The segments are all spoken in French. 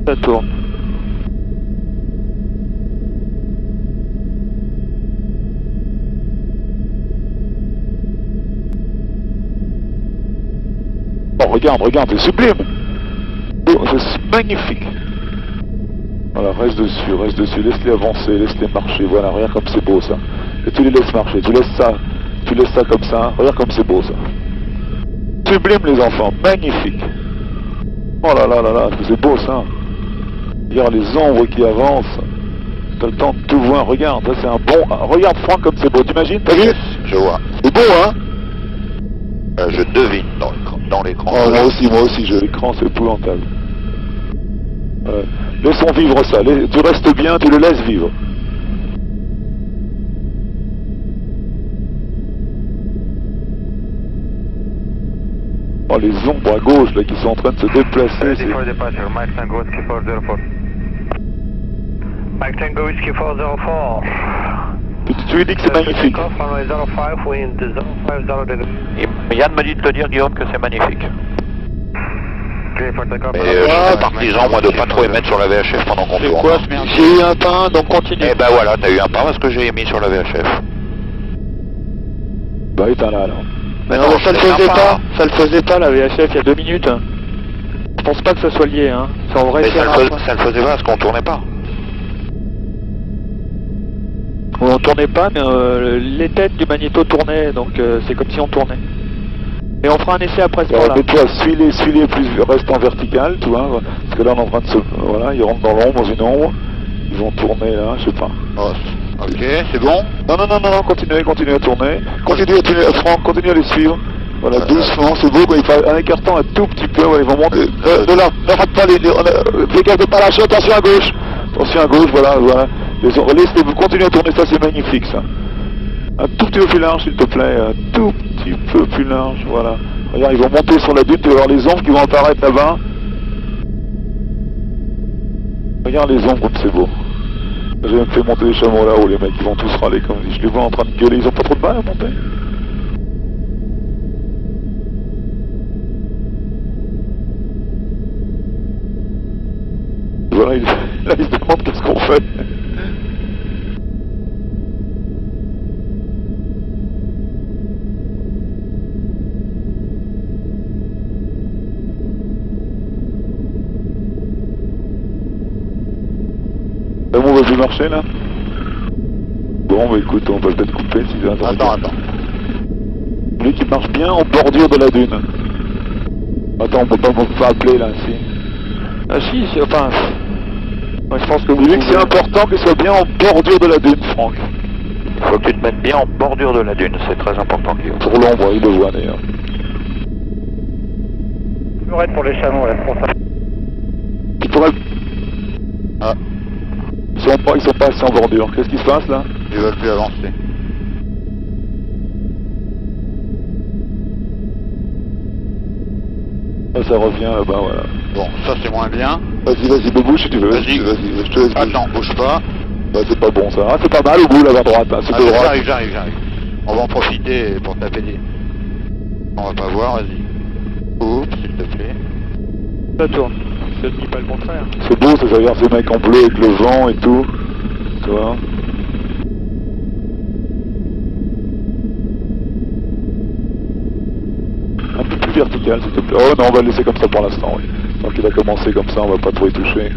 Ça tourne. Oh, regarde, c'est sublime. Oh, c'est magnifique. Voilà, reste dessus, laisse-les avancer, laisse-les marcher, voilà, regarde comme c'est beau ça. Et tu les laisses marcher, tu laisses ça comme ça, regarde comme c'est beau ça. Sublime les enfants, magnifique. Oh là là là là, c'est beau ça. Regarde les ombres qui avancent. T'as le temps de tout voir, regarde, ça c'est un bon... Regarde Franck comme c'est beau, t'imagines? T'as vu? Je vois. C'est beau hein? Je devine dans l'écran. Oh, moi aussi, l'écran c'est épouvantable. Laissons vivre ça, tu restes bien, tu le laisses vivre. Oh les ombres à gauche là qui sont en train de se déplacer. Mike Tango Whiskey 404. Mike Tango Whiskey 404. Tu lui dis que c'est magnifique. Yann me dit de te dire, Guillaume, que c'est magnifique. Mais je suis partisan, moi, de pas trop émettre sur la VHF pendant qu'on tourne. Quoi, ce merde? J'ai eu un pain, donc continue. Eh ben voilà, t'as eu un pain parce que j'ai émis sur la VHF. Bah éteins là alors. Mais non, ça le faisait pas la VHF il y a 2 minutes. Je pense pas que ça soit lié, hein. C'est en vrai. Mais ça le faisait pas parce qu'on tournait pas. On tournait pas, mais les têtes du magnéto tournaient, donc c'est comme si on tournait. Et on fera un essai après ce moment-là. Mais toi, suis-les plus, reste en vertical, tu vois, parce que là on est en train de se... Voilà, ils rentrent dans l'ombre, dans une ombre, ils vont tourner là, je sais pas. Oh, ok, c'est bon? Non, continuez à tourner. Franck, continue à les suivre. Voilà, doucement, c'est beau, en écartant un tout petit peu, voilà, ils vont monter. De là, ne rate pas fais gaffe de pas lâcher, attention à gauche, voilà. Laissez-vous continuer à tourner, ça c'est magnifique ça. Un tout petit peu plus large s'il te plaît, un tout petit peu plus large, voilà. Regarde, ils vont monter sur la dune, tu vas voir les ombres qui vont apparaître là-bas. Regarde les ombres comme c'est beau. J'ai même fait monter les chameaux là-haut, les mecs, ils vont tous râler comme je les vois en train de gueuler, ils ont pas trop de mal à monter. Voilà, là ils se demandent qu'est-ce qu'on fait. On va plus marcher là? Bon bah écoute, on va peut-être couper si c'est Attends. Lui qui marche bien en bordure de la dune. Attends, on peut pas appeler là, si. Ah si, enfin... Moi je pense que vous... Lui que c'est important qu'il soit bien en bordure de la dune, Franck. Faut que tu te mettes bien en bordure de la dune, c'est très important, Guillaume. Pour l'ombre, il le voit d'ailleurs. Pour les chameaux là, pour ça. Il pourrait... Ah. Ils sont pas assez en bordure. Qu'est-ce qui se passe là? Ils veulent plus avancer. Ça revient là-bas, voilà. Bon, ça c'est moins bien. Vas-y, bouge si tu veux. Vas-y, je te laisse. Attends, bouge pas. Bah c'est pas bon ça. Ah, c'est pas mal au bout là, à droite. Là. C'est de droite. J'arrive. On va en profiter pour taper des... On va pas voir, vas-y. Oups, s'il te plaît. Ça tourne. Je ne dis pas le contraire. C'est beau, ça regarde ces mecs en bleu avec le vent et tout. Tu vois? Un peu plus vertical s'il te plaît. Oh non, on va le laisser comme ça pour l'instant, oui. Tant qu'il a commencé comme ça, on va pas trop y toucher.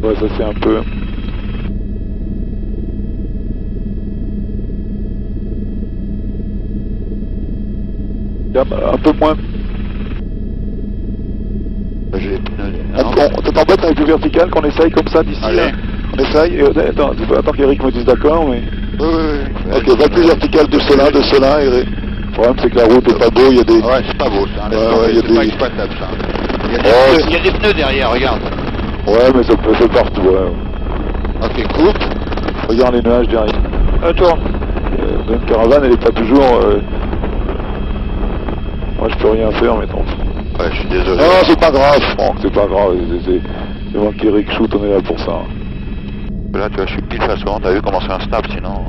Ouais, ça c'est un peu... Un peu moins... On t'embête avec le vertical qu'on essaye comme ça d'ici là. On essaye, attends qu'Eric me dise d'accord, mais... Oui. Ok, va plus vertical de cela. Et... Le problème c'est que la route est pas beau, il y a des... Ouais, c'est pas beau ça, c'est pas exploitable ça. Il y a des pneus derrière, regarde. Ouais, mais ça peut faire partout, ouais. Ok, coupe. Regarde les nuages derrière. Tourne. Une caravane, elle est pas toujours... Moi je peux rien faire, mais tant. Ouais, je suis désolé. Non, c'est pas grave, Franck, c'est pas grave. C'est moi qui Eric shoot, on est là pour ça. Là, tu vois, je suis pile face devant, t'as vu comment c'est instable sinon.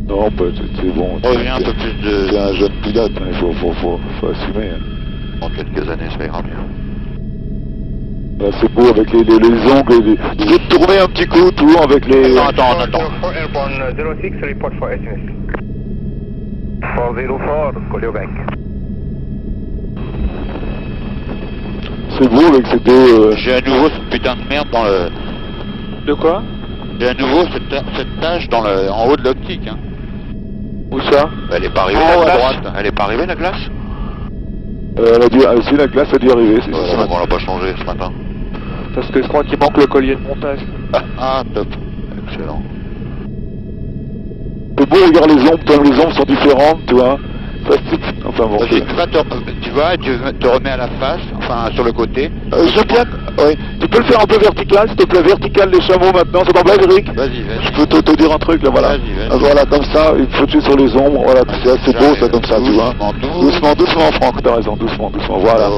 Non, bah, c'est bon. Reviens un peu plus de... C'est un jeune pilote, il faut assumer. Hein. Dans quelques années, ça ira mieux. Là, c'est beau avec les ongles, tu peux te tourner un petit coup, tout avec les... Attends. Airborne 06, report for SMS. 404, call you back. C'est beau avec ces deux... J'ai à nouveau cette putain de merde dans le... De quoi? J'ai à nouveau cette tache dans le... en haut de l'optique, hein. Où ça? Elle est pas arrivée En haut la à droite. Elle est pas arrivée la glace? elle a dû... si la glace a dû arriver, c'est Ouais, ça. donc on l'a pas changé ce matin. Parce que je crois qu'il manque le collier de montage. Ah, top. Excellent. C'est beau, regarde les ombres, toi, les ombres sont différentes, tu vois. Enfin bon. Vas-y, tu vas et tu te remets à la face, enfin sur le côté. Je viens... Oui. Tu peux le faire un peu vertical, s'il te plaît, vertical les chameaux maintenant, ça t'embête, Eric? Vas-y. Je peux te dire un truc là, voilà. Vas-y. Voilà, comme ça, il faut tuer sur les ombres, voilà, c'est assez beau ça comme ça, tu vois. Doucement, Franck, t'as raison, doucement, voilà.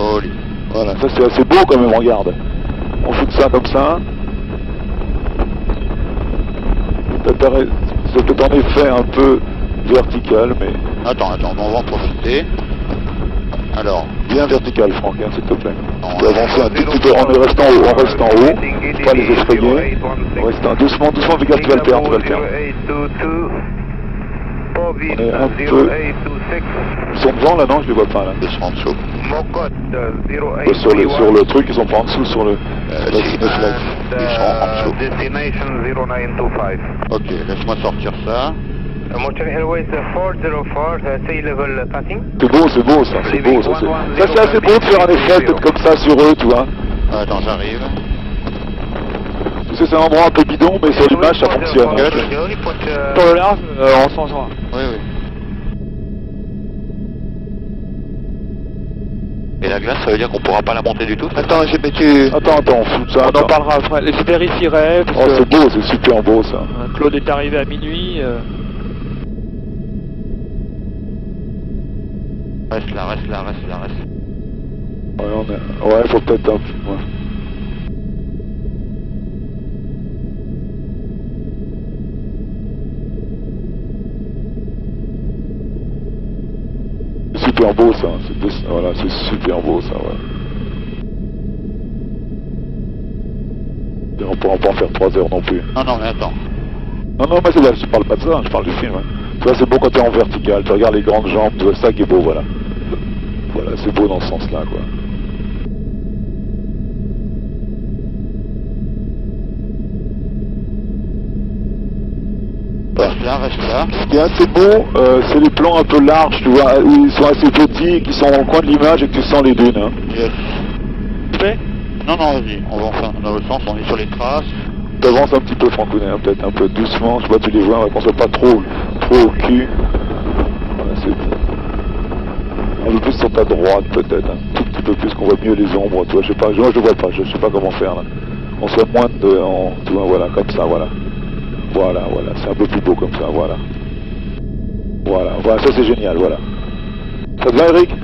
Voilà, ça c'est assez beau quand même, regarde. On fout ça comme ça. C'est peut-être en effet un peu vertical, mais... Attends, on va en profiter. Alors, bien vertical, Franck, hein, s'il te plaît. Non, Tu peux avancer un tout petit peu en restant haut, pas les effrayer. Reste doucement, regarde, tu vas le faire, tu vas le faire. On est un peu... Ils sont devant là, non? Je les vois pas là. ils sont en dessous. Sur le truc, ils sont pas en dessous, sur le... Ils sont en dessous. Destination 0925. Ok, laisse-moi sortir ça. Montreal Airways 404, sea level passing. C'est beau ça, c'est beau ça. Ça c'est assez beau de faire un effet peut-être comme ça sur eux, tu vois. Attends, j'arrive. Tu sais, c'est un endroit un peu bidon, mais sur l'image ça fonctionne. Hein. Pour le large, on s'en joint. Oui. Et la glace, ça veut dire qu'on pourra pas la monter du tout? Attends, on fout ça. On en parlera après. Je vérifierai. Parce Oh, que c'est beau, c'est super beau ça. Claude est arrivé à minuit. Reste là. Ouais, faut peut-être un peu... Ouais. C'est super beau ça, voilà, c'est super beau ça, ouais. Et on pourra pas en faire 3 heures non plus. Non, mais attends. Non, mais c'est là, je parle pas de ça, je parle du film. Hein. Tu vois, c'est beau quand t'es en vertical, tu regardes les grandes jambes, tu vois, ça qui est beau, voilà. Voilà, c'est beau dans ce sens-là, quoi. Reste là. Ce qui est assez beau, c'est les plans un peu larges, tu vois, où ils sont assez petits et qui sont au coin de l'image et que tu sens les dunes. Hein. Yes. Fait? Non, vas-y, on va en faire dans l'autre sens, on est sur les traces. T'avances un petit peu, Francounet, hein, peut-être un peu doucement, je sais pas, tu les vois, qu'on soit pas trop au cul. Voilà, c'est... Un peu plus sur ta droite, peut-être, un tout petit peu plus, qu'on voit mieux les ombres, tu vois, je sais pas, moi je vois pas, je sais pas comment faire, là. On soit moins de... tu vois, voilà, comme ça, voilà. Voilà, c'est un peu plus beau comme ça, voilà. Voilà, ça c'est génial, voilà. Ça te va, Eric?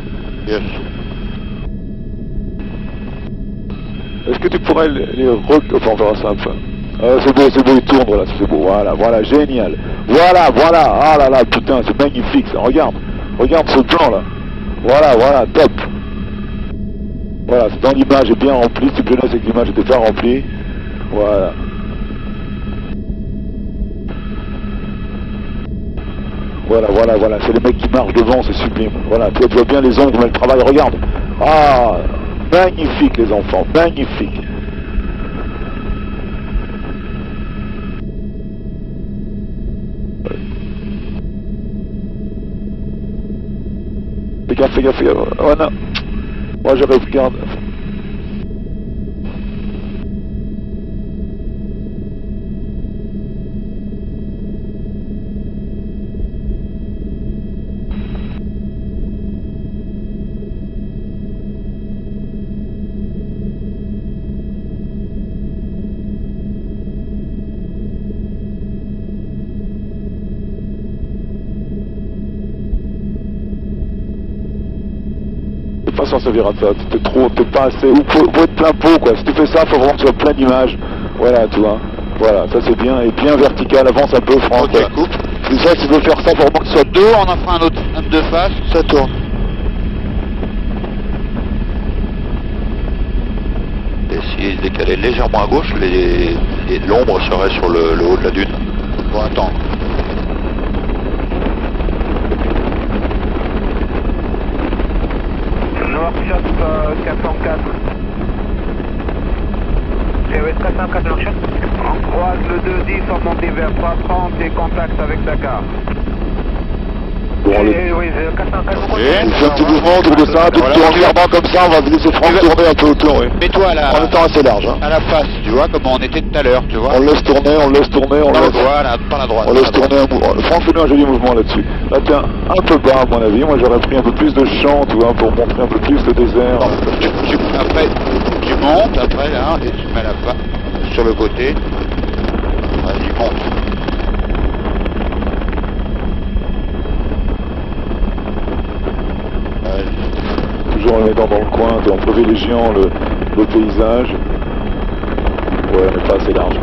Yes. Est-ce que tu pourrais les enfin, on verra ça un peu. C'est beau, il tourne, voilà, c'est beau, voilà, génial. Voilà, ah là là, putain, c'est magnifique, ça, regarde ce plan, là. Voilà, top. Voilà, c'est dans l'image, est bien remplie, c'est bien là, c'est que l'image était bien remplie. Voilà. Voilà, c'est les mecs qui marchent devant, c'est sublime. Voilà, tu vois bien les ombres, mais le travail, regarde. Ah, magnifique les enfants, magnifique. Fais gaffe. Oh non. Moi je regarde. Ça servira de ça, t'es pas assez, ou faut être plein pot quoi, si tu fais ça, faut vraiment que tu sois plein d'images, voilà, tu vois, Voilà, ça c'est bien, et bien vertical, avance un peu, Franck. Ok, coupe. C'est ça, tu veux faire ça pour que ce soit deux. Deux, on en fera un autre de face, ça tourne. Essayer de décaler légèrement à gauche, l'ombre serait sur le haut de la dune. Pour attendre. Workshop 404. CES 404 Workshop. On croise le 210, on monte vers 330 et contact avec Dakar. Bon, Oui, 404. Ok. on fait un petit mouvement autour de ça, tout Voilà. tourne légèrement comme ça, on va laisser Franck tourner un peu autour, oui. Mets-toi En étant assez large, hein. à la face, tu vois, comme on était tout à l'heure, tu vois. On le laisse tourner, on le laisse tourner, on Par le la laisse... droite, par la droite. On laisse tourner un mouvement. Franck fait un joli mouvement là-dessus. Là, tiens, un peu bas à mon avis. Moi, j'aurais pris un peu plus de champ, tu vois, pour montrer un peu plus le désert. Non, après, tu montes, après là, et tu mets la face sur le côté. Vas-y, monte. Toujours en le mettant dans le coin, en privilégiant le paysage. Ouais, on n'est pas assez large.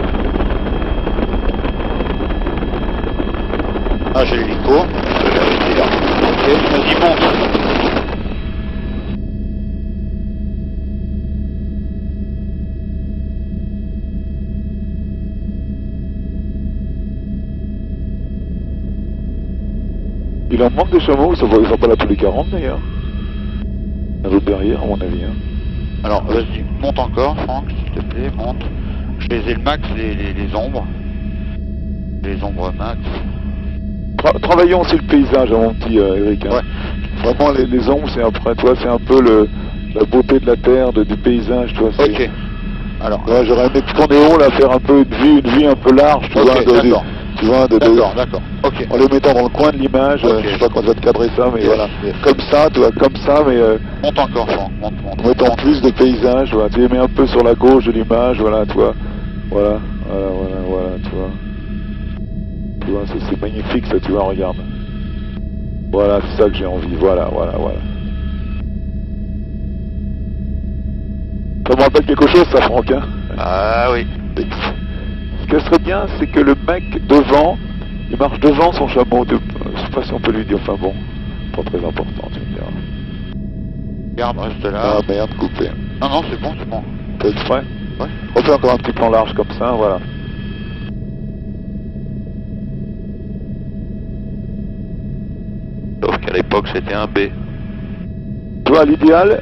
Ah, j'ai l'hélico. Je vais arrêter là. Ok, vas-y, monte. Il en manque des chameaux, ils sont pas là tous les 40 d'ailleurs. Un autre derrière, à mon avis. Hein. Alors, vas-y, monte encore, Franck, s'il te plaît, monte. Je les ai le max, les ombres. Les ombres max. Travaillons aussi le paysage, hein, mon petit Eric. Hein. Ouais. Vraiment, les ombres, c'est après, toi, c'est un peu la beauté de la terre, du paysage, toi. Ok. Alors, ouais, j'aurais aimé qu'on est haut, là, faire un peu une vue un peu large, tu vois. d'accord. Tu vois, D'accord. Ok. en le mettant dans le coin de l'image, Ok. je sais pas comment ça va te cadrer ça, mais Yes, voilà. yes. Comme ça, tu vois, comme ça, mais Monte encore, Franck, monte. en mettant plus de paysage, voilà. Tu les mets un peu sur la gauche de l'image, voilà, tu vois. Voilà, tu vois. Tu vois, c'est magnifique ça, tu vois, regarde. Voilà, c'est ça que j'ai envie, voilà. Ça me rappelle quelque chose, ça, Franck, hein. Ah oui. Ce qui serait bien, c'est que le mec devant, il marche devant son chameau. Je sais pas si on peut lui dire, enfin bon, pas très important, tu me diras. Regarde, reste là. Ah merde, coupé. Non, c'est bon. T'as être frais? Ouais. On fait encore un petit plan large comme ça, voilà. Sauf qu'à l'époque, c'était un B. Tu vois, l'idéal,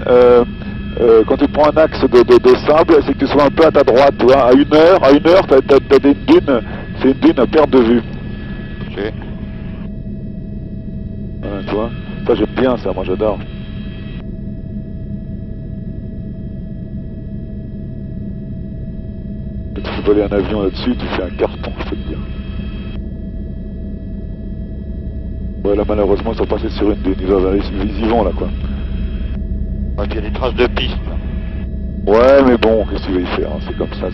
quand tu prends un axe de sable, c'est que tu sois un peu à ta droite, tu vois. À une heure, t'as des dunes, c'est une dune à perte de vue. Ok. Voilà, tu vois. Ça, j'aime bien ça, moi j'adore. Tu fais voler un avion là-dessus, tu fais un carton, je peux te dire. Ouais, là, malheureusement, ils sont passés sur une dune, ils y vont, là, quoi. Ouais, puis il y a des traces de piste. Ouais, mais bon, qu'est-ce que tu veux y faire, hein, c'est comme ça.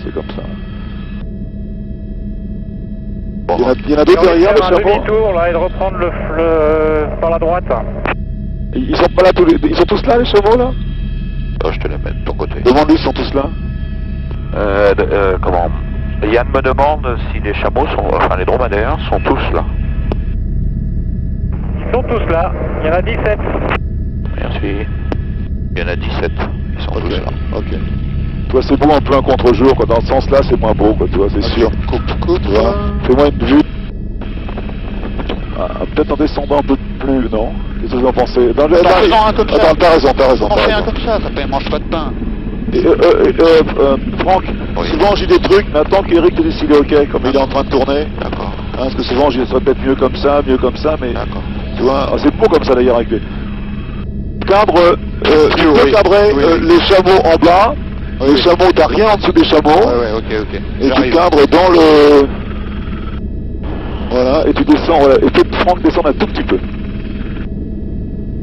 Bon, Il y en a d'autres derrière, le un chameau. demi-tour là et de reprendre par la droite. Ils sont pas là ils sont tous là, les chameaux, là? oh, je te la mets de ton côté. Demande-lui, ils sont tous là. Comment Yann me demande si les chameaux les dromadaires sont tous là. Ils sont tous là, il y en a 17. Merci. Il y en a 17. Ils sont tous là. Ok. Toi, c'est beau un peu un contre-jour, quoi. Dans ce sens-là, c'est moins beau, quoi, tu vois, c'est sûr. Coupe. Tu vois, fais-moi une vue. Ah, peut-être en descendant un peu plus, non? Qu'est-ce que vous en pensez? Dans le... Faisons un comme ça. Attends, t'as raison. On fait un comme ça mange pas de pain. Franck, Oui. souvent j'ai des trucs, mais attends qu'Eric te dise s'il est ok, comme il est en train de tourner. D'accord. Hein, parce que souvent j'ai ça peut-être mieux comme ça, mais D'accord. tu vois, c'est beau comme ça d'ailleurs avec les cadres, tu peux oui. cadrer Oui. les chameaux en bas, Oui, les oui. chameaux, t'as rien en dessous des chameaux, Ouais, ok. et tu J'arrive. cadres dans le... Voilà, et tu descends, voilà, et peut-être Franck descendre un tout petit peu.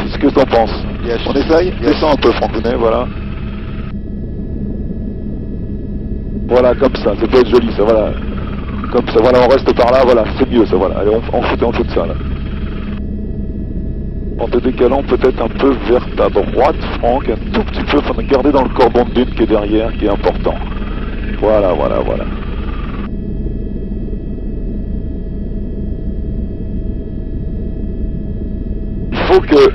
C'est ce que t'en penses. Yes. On essaye? Yes. Descends un peu, Francounet, voilà. Voilà, comme ça peut être joli, ça, voilà. Comme ça, voilà, on reste par là, voilà, c'est mieux, ça, voilà. Allez, on fout de ça, là. En te décalant peut-être un peu vers ta droite, Franck, un tout petit peu, faut garder dans le cordon de dune qui est derrière, qui est important. Voilà. faut que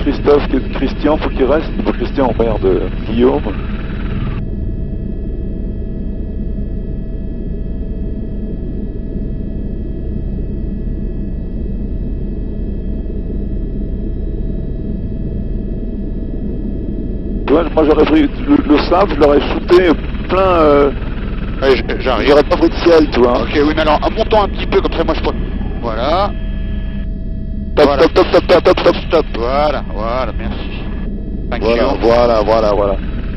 Christophe, Christian, faut qu'il reste. Faut Christian en mère de Guillaume. Ouais, moi j'aurais pris le sable, je l'aurais shooté plein. Ouais, j'arrive. J'aurais pas pris de ciel, tu vois. Ok, oui, mais alors, en montant un petit peu, comme ça, moi je peux. Voilà. Top, Voilà. top, top, top, top, top, top. Stop, voilà, voilà, merci. Thank Voilà, you. voilà.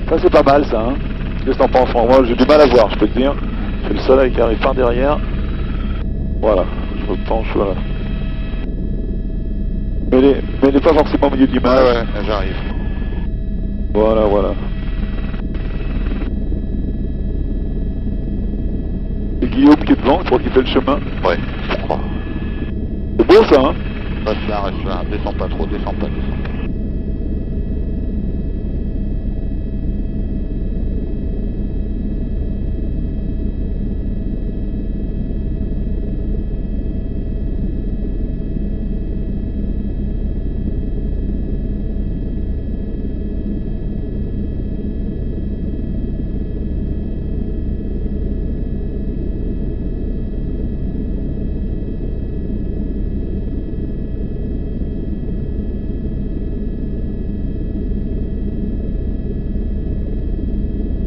Ça c'est pas mal ça, hein. Qu'est-ce que t'en penses, Franck? Moi j'ai du mal à voir, je peux te dire. C'est le soleil qui arrive par derrière. Voilà, je me penche, voilà. Mais il est pas forcément au milieu de l'image. Ouais, là, j'arrive. Voilà. C'est Guillaume qui est devant, je crois qu'il fait le chemin. Ouais, je crois. C'est beau ça, hein. Reste là, descends pas trop, descends pas.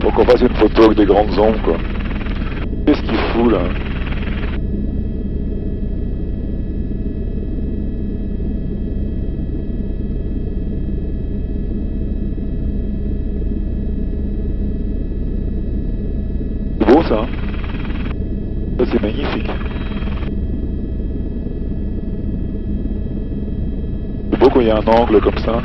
Faut qu'on fasse une photo avec des grandes ombres, quoi. Qu'est-ce qu'il fout, là? C'est beau, ça, hein? Ça, c'est magnifique. C'est beau quand il y a un angle comme ça.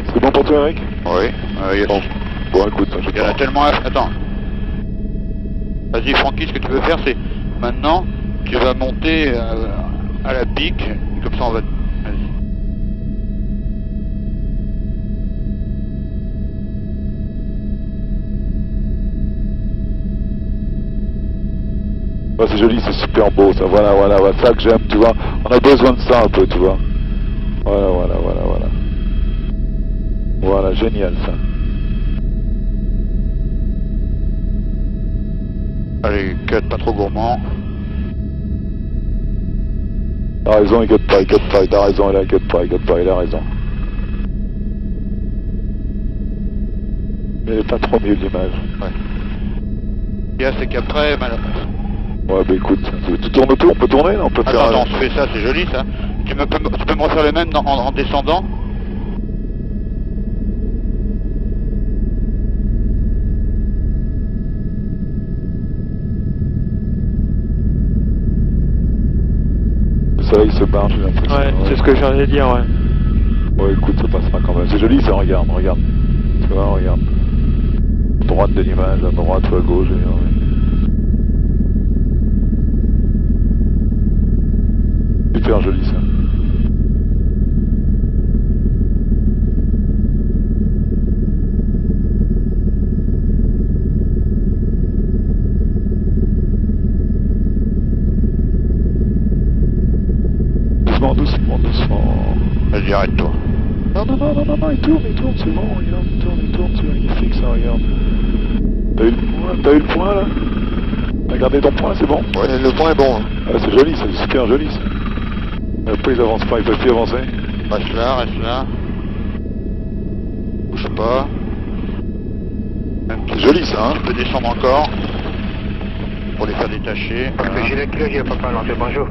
C'est bon pour toi, Eric? Oui, yes. Bon, écoute, je Il y en a tellement... Attends. Vas-y, Francky, ce que tu veux faire, c'est... Maintenant, tu vas monter à la pique, comme ça on va... Vas-y. Ouais, c'est joli, c'est super beau, ça, voilà, ça que j'aime, tu vois. On a besoin de ça un peu, tu vois. Voilà. Voilà, génial, ça. Allez, cut, pas trop gourmand. T'as raison, il cut pas, t'as raison, il a raison. Mais il est pas trop mieux de l'image. Ouais. Il y a, c'est qu'après... Ouais, bah écoute, tu tournes autour, on peut tourner, là, on peut faire... Attends, on se fait ça, c'est joli ça. Tu peux me refaire le même en descendant? Le soleil se barre, j'ai l'impression. Ouais, c'est ce que j'allais dire, ouais. Ouais, écoute, ça passera quand même. C'est joli, ça, regarde. Tu vois, regarde. À droite de l'image, à droite ou à gauche, ouais. Super joli, ça. Doucement. Vas-y, arrête-toi. Non, il tourne, c'est bon, regarde, il tourne, c'est magnifique, ça, regarde. T'as eu le point, là? T'as gardé ton point, c'est bon? Ouais, le point est bon. Hein. Ah, c'est joli, ça, c'est super joli, ça. Après, ils avancent pas, ils peuvent plus avancer. Reste là. Bouge pas. C'est joli ça, hein. Tu peux descendre encore pour les faire détacher. Voilà. Gilet Kilo, Gilet Papa, lancé, bonjour.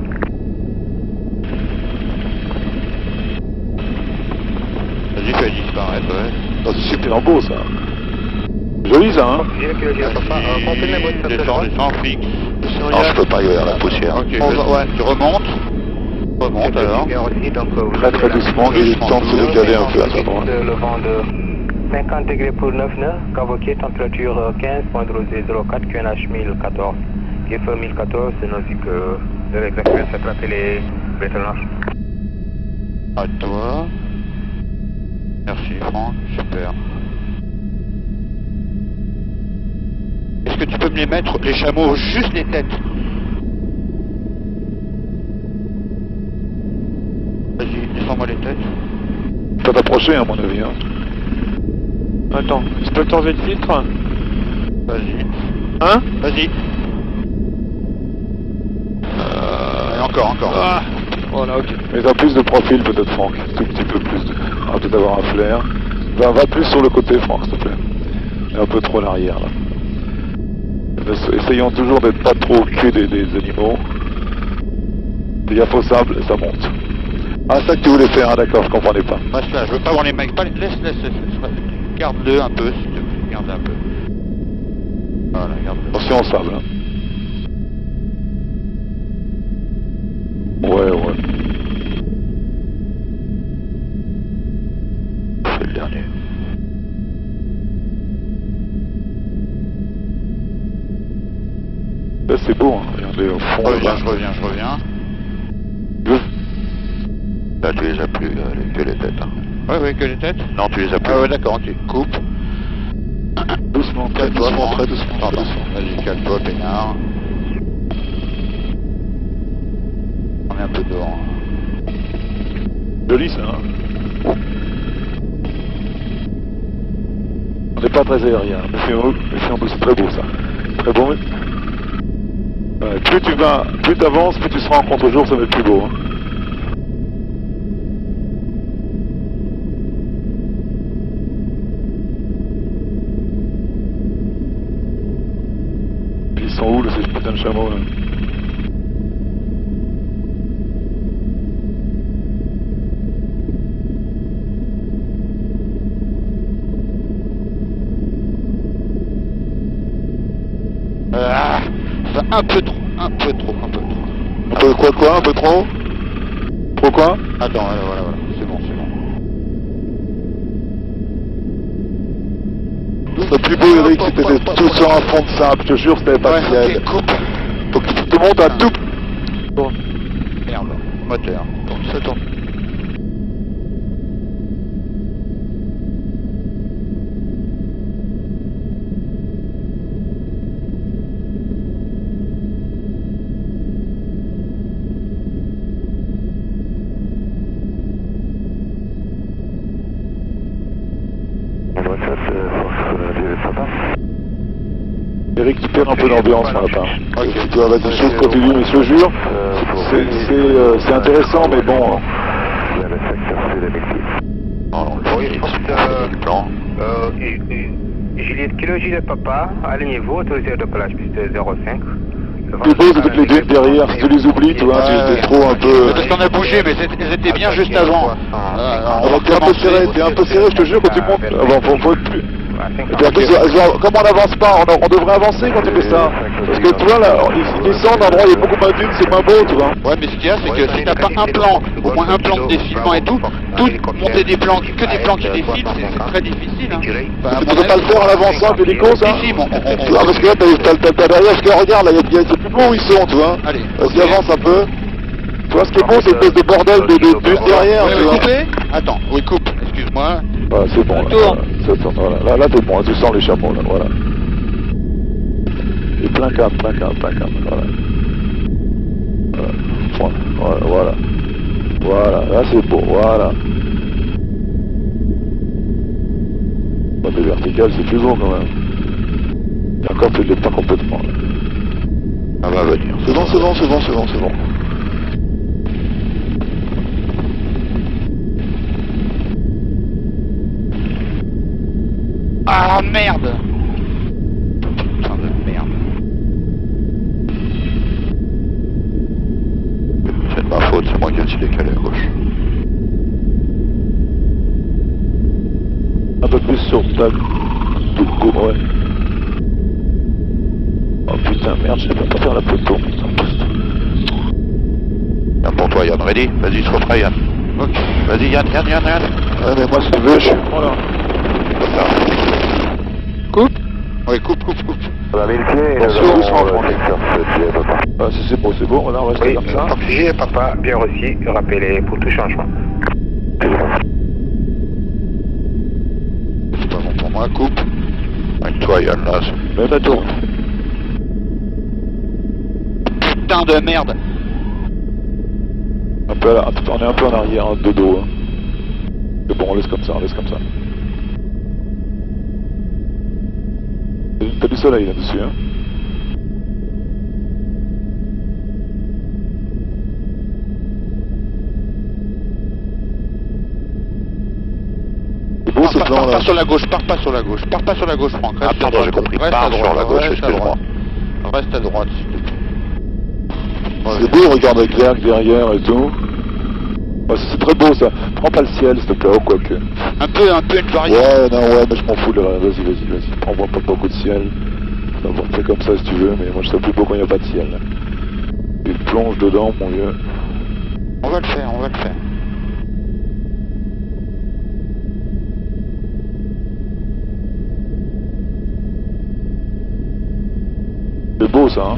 Vas-y, fais disparaître, ouais. Oh, c'est super beau ça. Joli ça, hein. Gilet Kilo, Gilet Papa, confirmez votre Descends, fixe. Non, je peux pas y aller à la poussière. Ok, ouais, tu remontes. Remonte alors. Très très doucement, j'ai eu le temps de se décaler un peu à sa droite. Le vent de 50 degrés pour 9 nœuds, Cavoquier, température 15.04, QNH 1014. GFE 1014, c'est ainsi que de l'exaction, c'est tracer les bétonnages. À toi. Merci Franck, super. Est-ce que tu peux me les mettre, les chameaux, juste les têtes? Vas-y, descends-moi les têtes. Tu vas t'approcher à mon avis, hein. Attends, inspecteur V de filtre. Vas-y. Hein? Vas-y. Allez, encore. Ah, voilà, ok. Mais t'as plus de profil peut-être Franck, un tout petit peu plus. On va peut-être avoir un flair. Va plus sur le côté Franck s'il te plaît. Et un peu trop à l'arrière là. Essayons toujours d'être pas trop au cul des animaux. Fais gaffe au sable et ça monte. Ah, ça que tu voulais faire, hein, d'accord, je comprenais pas. Reste là, je veux pas voir les mecs. Laisse. Garde-le un peu, s'il te plaît. Garde un peu. Voilà, garde-le. Attention au sable. Hein. Ouais. C'est le dernier. Là c'est beau, hein. Regardez au fond. Je reviens. Là, tu les as plus, que les têtes. Hein. Ouais, que les têtes. Non, tu les as plus. Ah ouais, d'accord, ok. Coupe. Doucement, très Calme-toi, doucement, Franck. très doucement. Pardon. Vas-y, calme-toi, peinard. On est un peu dehors. Joli ça, hein. On n'est pas très aérien. Méfions-nous, c'est très beau ça. Très beau, mais... Ouais, plus tu avances, plus tu seras en contre-jour, ça va être plus beau. Hein. Ils sont où, là, ces putains de chameaux, là? Un peu trop. Un peu quoi? Un peu trop? Trop quoi? Attends, voilà. C'est bon. Le plus beau, Eric, c'était tout sur un fond de sable, je te jure, c'était pas le ciel. Ok, coupe. Donc tu te montes à tout. Bon. Merde, moteur. Donc ça tombe. Eric, tu perds un peu d'ambiance là, là. Si tu vas, vas-y, chose continue, mais je te jure, c'est intéressant, mais bon. Juliette Kilo, Gilet Papa, alignez-vous, autorisé de plage piste 05. Tu poses avec les dunes derrière, si tu les oublies, tu vois, tu es trop un peu... Parce qu'on a bougé, mais elles étaient bien juste avant. T'es un peu serré, je te jure, quand tu montes, faut être plus... Et puis en plus, comme on n'avance pas, on devrait avancer quand tu fais ça. Parce que tu vois là, ils descendent dans l'endroit où il y a beaucoup moins de dunes, c'est moins beau, tu vois. Ouais, mais ce qu'il y a, c'est que si t'as pas un plan, au moins un plan de défilement et tout, monter des plans, que des plans qui défilent, c'est très difficile. Hein. Tu peux pas le faire en avançant, l'hélico, ça? Si, parce que là, t'as derrière, parce que regarde, là, c'est plus beau où ils sont, tu vois. Allez. Vas-y, avance un peu. Tu vois, ce qui est beau, c'est une espèce de bordel de dunes derrière, tu vois. Attends, oui, coupe, excuse-moi. Voilà, c'est bon, là, là, t'es bon, tu sens les chameaux, là, voilà. Et plein câble, voilà. Voilà, là c'est beau, voilà. Bon, des verticales, c'est plus beau quand même. Et encore, tu l'es pas complètement, là. Ça va venir. C'est bon. Ah merde! ça. Ouais. Oh putain, merde, je vais pas faire la photo. Bien pour toi, Yann. Ready? Vas-y, se refera, Yann. Ok. Vas-y, Yann. Ouais, mais moi, si tu veux, je suis... Voilà. Coupe? Ouais, coupe. On a mis le pied et Bon, nous doucement, avons Franck. le secteur 7, papa. Ah, si c'est bon, voilà, on reste Oui, comme ça. oxygène papa, bien reçu, rappelez pour tout changement. C'est pas bon pour moi, coupe. Avec toi, Yann, là. Mets la tourne. Putain de merde. On est un peu en arrière, de dos. Hein. C'est bon, on laisse comme ça. T'as du soleil là-dessus, hein. C'est beau ce plan Pars là. pas sur la gauche, pars pas sur la gauche, Franck. Reste Ah, à pardon, droite. j'ai compris. Reste Pars à droite, sur la gauche, reste à excuse-moi. droite. Reste à droite, s'il te plaît. C'est beau, regarde avec l'arc derrière et tout. Ouais, c'est très beau ça. Prends pas le ciel s'il te plaît, oh quoique. Un peu une variante. Ouais, non, ouais, mais je m'en fous là. Vas-y. Prends-moi pas beaucoup de ciel. On fait comme ça si tu veux, mais moi je sais plus beau quand il n'y a pas de ciel. Tu plonges dedans, mon vieux. On va le faire. C'est beau ça, hein.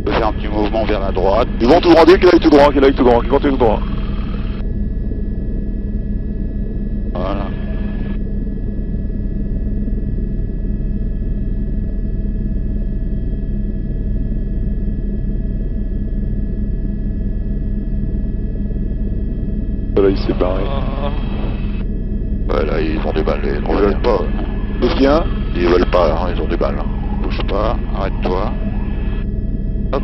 On va faire un petit mouvement vers la droite. Ils vont tout droit, dis qu'il aille tout droit, qu'il continue tout droit. Voilà. Là, il s'est barré. Ouais, là, ils ont des balles. Ils veulent pas. Qu'est-ce qu'il y a? Ils veulent pas, hein, ils ont des balles. Bouge pas, arrête-toi. Hop.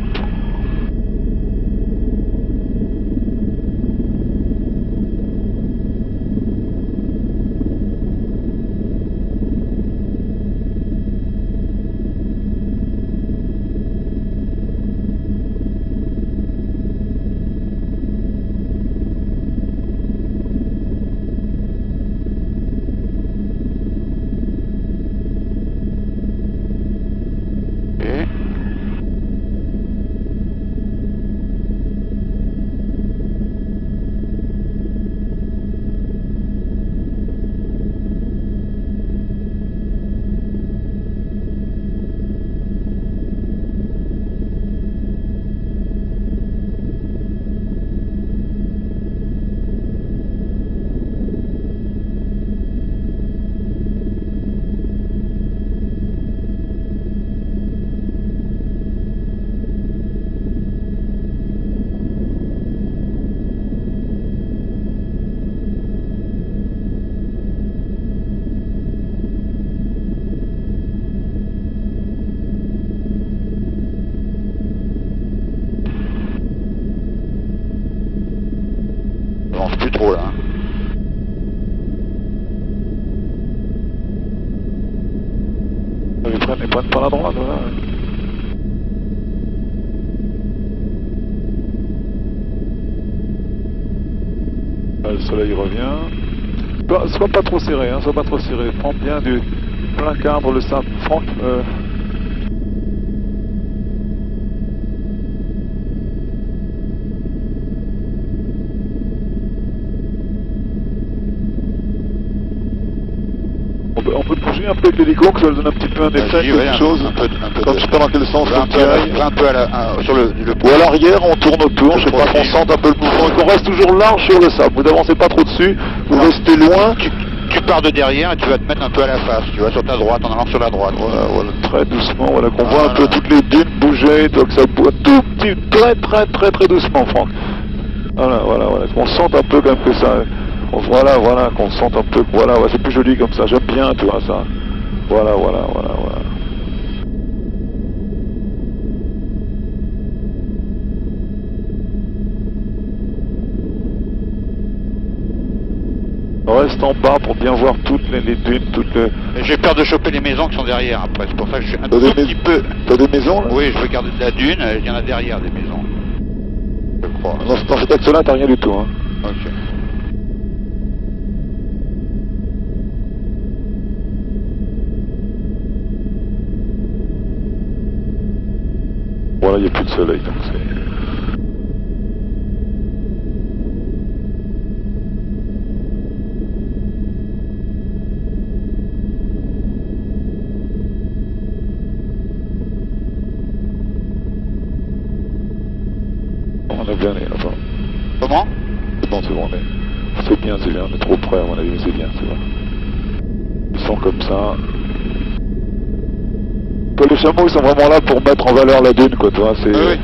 Et... avance plus trop là. Hein. Ils prennent par la droite, voilà. Là, le soleil revient. Sois pas trop serré, hein, Prends bien du plein cadre le sable. Franck, on peut bouger un peu avec l'hélico, que ça lui donne un petit peu un effet, quelque chose. Comme je sais pas dans quel sens Un peu sur le ou à l'arrière, on tourne autour, je sais pas, qu'on sente un peu le mouvement, et qu'on reste toujours large sur le sable. Vous n'avancez pas trop dessus, vous restez loin. Tu pars de derrière et tu vas te mettre un peu à la face, tu vois, sur ta droite, en allant sur la droite. Voilà, très doucement, voilà, qu'on voit un peu toutes les dunes bouger, donc ça bouge tout petit, très doucement, Franck. Voilà, qu'on sente un peu quand même que ça... Voilà, qu'on sente un peu, voilà, ouais, c'est plus joli comme ça, j'aime bien, tu vois, ça. Voilà. Reste en bas pour bien voir toutes les dunes, J'ai peur de choper les maisons qui sont derrière après, c'est pour ça que je suis un tout petit peu... T'as des maisons là? Oui, je veux garder de la dune, il y en a derrière des maisons. Je crois. Non, dans cet axe-là, t'as rien du tout, hein. Ok. Voilà, il n'y a plus de soleil, donc c'est... On a bien, enfin... Comment? C'est bon, c'est bien, on est trop près à mon avis, mais c'est bien, c'est bon. Ils sont comme ça. Quoi, les chameaux, ils sont vraiment là pour mettre en valeur la dune, quoi, tu vois, c'est... Oui.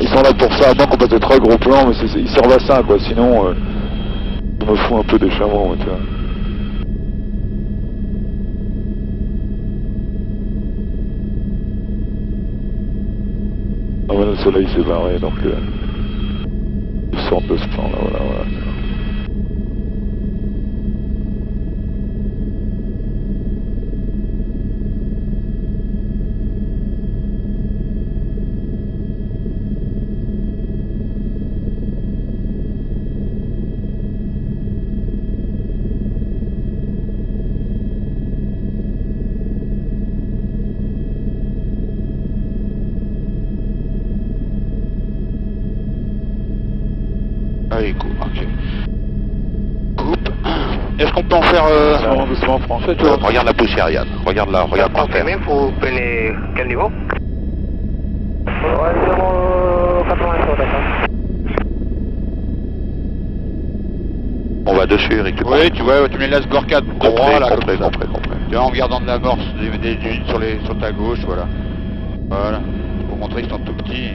Ils sont là pour ça, à moins qu'on fasse des très gros plans, mais ils servent à ça, quoi, sinon... je me fous un peu des chameaux, tu vois. Ah voilà, le soleil s'est barré, donc... ils sortent de ce plan-là, voilà. Allez, coupe, ok. Coupe. Est-ce qu'on peut en faire... Doucement, Franck. Regarde la poussière, Yann. Regarde par terre. Confirmé, vous prenez quel niveau? 80 d'accord. On va dessus, Eric, tu Oui, tu vois, tu mets la Sgorka de droit, là, complet. tu vois, en regardant de l'amorce des dunes sur ta gauche, voilà. Voilà, pour montrer qu'ils sont tout petits.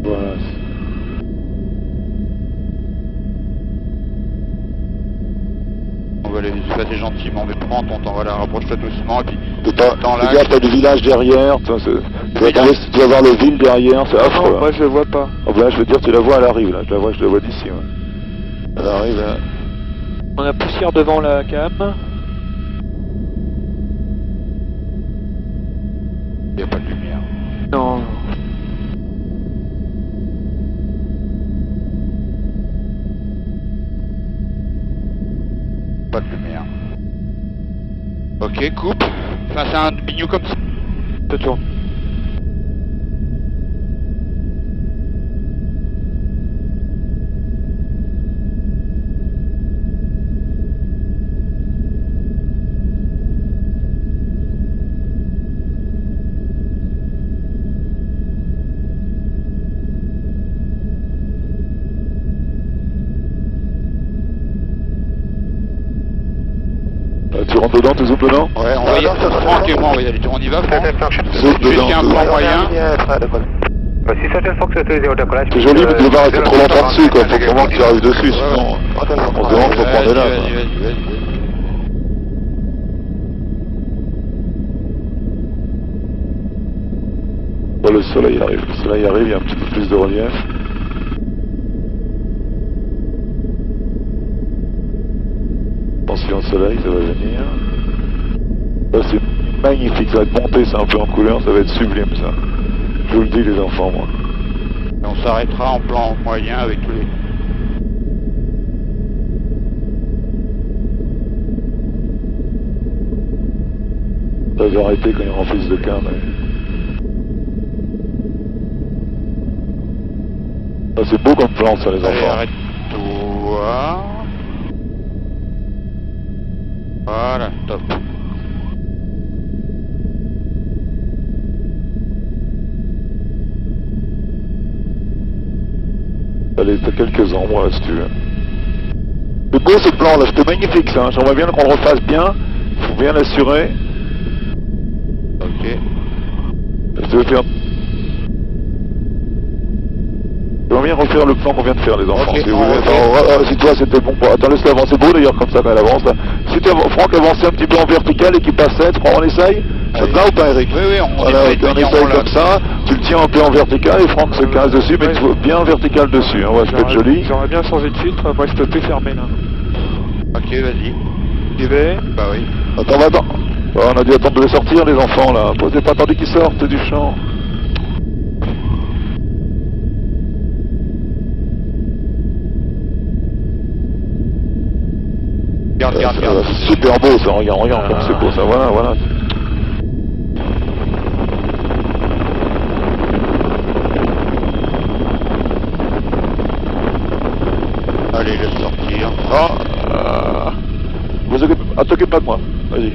Voilà. On va les passer gentiment, mais prends ton temps, voilà, rapproche-toi doucement, et puis... Fais gaffe, t'as du village derrière, tu vas voir le ville derrière, c'est affreux. Non, là. moi je vois pas. Oh, bah, là, je veux dire, tu la vois, elle arrive, là, je la vois d'ici, ouais. Elle arrive, là. On a poussière devant la cam. Il n'y a pas de lumière. Non. Pas de lumière. Ok, coupe. Enfin, c'est un bignou comme ça. Je tourne. Tu rentres dedans, tu zoomes dedans? Ouais, on va y aller. Franck et moi, on va y aller. On y va, Franck? Zoom dedans. Jusqu'à un plan moyen. C'est joli, mais tu vas arrêter trop longtemps dessus, quoi. Faut vraiment que tu arrives dessus, sinon... On se demande faut prendre là, quoi. Vas-y. Bon, le soleil arrive, il y a un petit peu plus de relief. Attention au soleil, ça va venir. Là, c'est magnifique, ça va être monté, c'est un peu en couleur, ça va être sublime, ça. Je vous le dis, les enfants, moi. Et on s'arrêtera en plan moyen avec tous les... Ça va arrêter quand il remplisse de cam, mais... Ah, c'est beau comme plan, ça, les Allez, enfants. arrête-toi. Voilà, top. Allez, t'as quelques ombres, là, si tu veux. C'est beau, ce plan, là, c'était magnifique, ça. Hein. J'aimerais bien qu'on le refasse bien. Faut bien l'assurer. Ok. Si tu veux faire... J'aimerais bien refaire le plan qu'on vient de faire, les enfants, Ok, si vous voulez. ok. Attends, si toi, c'était bon pour... Attends, laisse-le avancer. C'est beau, d'ailleurs, comme ça, quand elle avance, là. Si Franck avançait un petit peu en vertical et qu'il passait, on essaye? Ça te va ou pas, Eric? Oui, on voilà, essaye de on venir essaye en là. comme ça, tu le tiens un peu en vertical et Franck se casse dessus, mais tu vois bien vertical dessus, hein, ouais, ça peut être joli. J'aurais bien changé de filtre, moi je peux plus fermer là. Ok, vas-y. J'y vais. Bah oui. Attends. On a dû attendre de les sortir, les enfants, là. Vous n'avez pas attendu qu'ils sortent du champ. Regarde. C'est super beau, ça. Regarde comme c'est beau, ça. Voilà. Allez, laisse sortir. Vous attaquez pas de moi. Vas-y.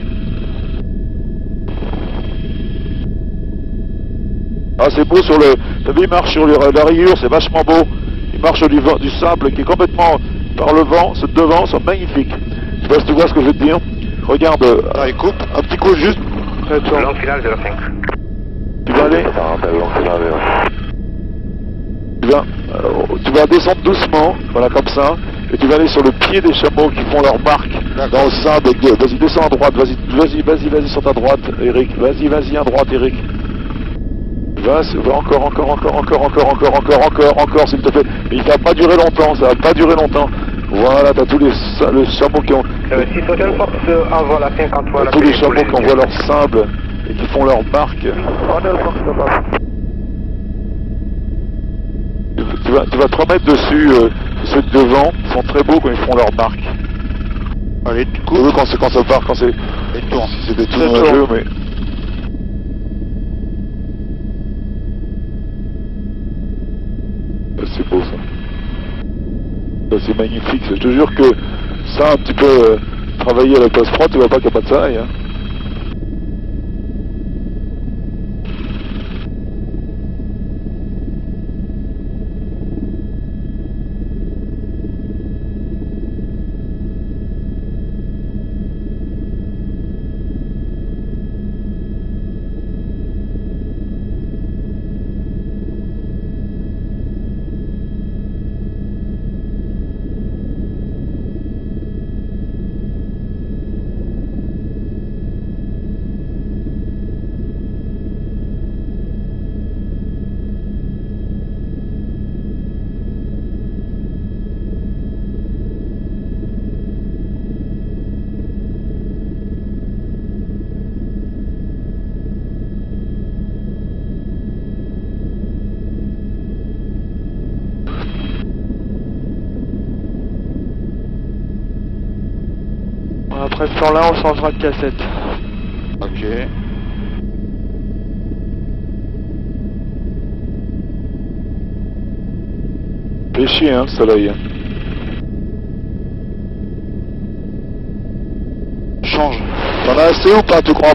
Ah, c'est beau sur le... T'as vu, il marche sur la rayure, c'est vachement beau. Il marche sur du sable qui est complètement par le vent, ceux de devant sont magnifiques. Je sais pas si tu vois ce que je veux te dire. Regarde, Ah, il coupe, un petit coup juste. Long final 05. tu vas aller... Tu vas descendre doucement, voilà comme ça, et tu vas aller sur le pied des chameaux qui font leur marque dans le sable. Vas-y, descends à droite, vas-y sur ta droite, Eric. Vas-y à droite, Eric. Va encore, s'il te plaît. Et ça va pas durer longtemps, ça va pas durer longtemps. Voilà, t'as tous les chameaux qui ont... 6 Hotel Fox envoie la 53. tous les chameaux qui envoient leur sable et qui font leur marque. Tu vas te remettre dessus, ceux de devant, ils sont très beaux quand ils font leur marque. Allez, tu Tu coupes. veux quand ça part, quand c'est... Et tourne. C'est des tout nuageux, mais... C'est beau ça. Ça c'est magnifique. Je te jure que ça, un petit peu travailler à la place froide, tu vois pas qu'il n'y a pas de soleil. Hein. Après ce temps-là, on changera de cassette. Ok. Fait chier, hein, le soleil. Change. T'en as assez ou pas, tu crois?